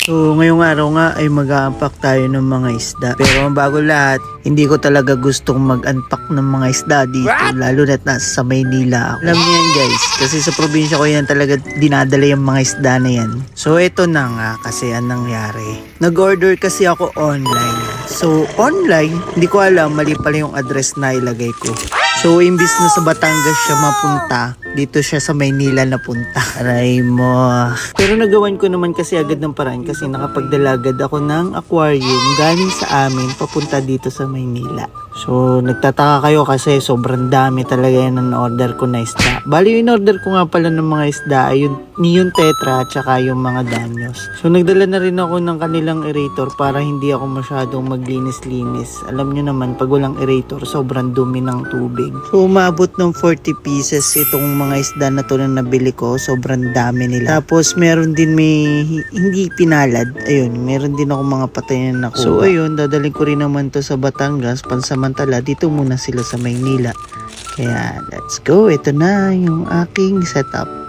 So ngayong araw nga ay mag-a-unpack tayo ng mga isda. Pero bago lahat, hindi ko talaga gustong mag-unpack ng mga isda dito. Lalo na't nasa Maynila ako. Alam niyo yan guys, kasi sa probinsya ko yan talaga dinadala yung mga isda na yan. So ito na nga kasi ang nangyari. Nag-order kasi ako online. So online, hindi ko alam, mali pala yung address na ilagay ko. So, imbis na sa Batangas siya mapunta, dito siya sa Maynila napunta. Aray mo. Pero nagawan ko naman kasi agad ng paraan kasi nakapagdala agad ako ng aquarium galing sa amin papunta dito sa Maynila. So, nagtataka kayo kasi sobrang dami talaga yan ang order ko na isda. Bali, yung order ko nga pala ng mga isda ay yung tetra at saka yung mga danyos. So, nagdala na rin ako ng kanilang aerator para hindi ako masyadong maglinis-linis. Alam nyo naman, pag walang aerator, sobrang dumi ng tubig. So, umabot ng 40 pieces itong mga isda na to na nabili ko. Sobrang dami nila. Tapos, meron din may hindi pinalad. Ayun, meron din ako mga patay na nakuha. So, ayun, dadalhin ko rin naman to sa Batangas. Pansamantala, dito muna sila sa Maynila. Kaya, let's go. Ito na yung aking setup.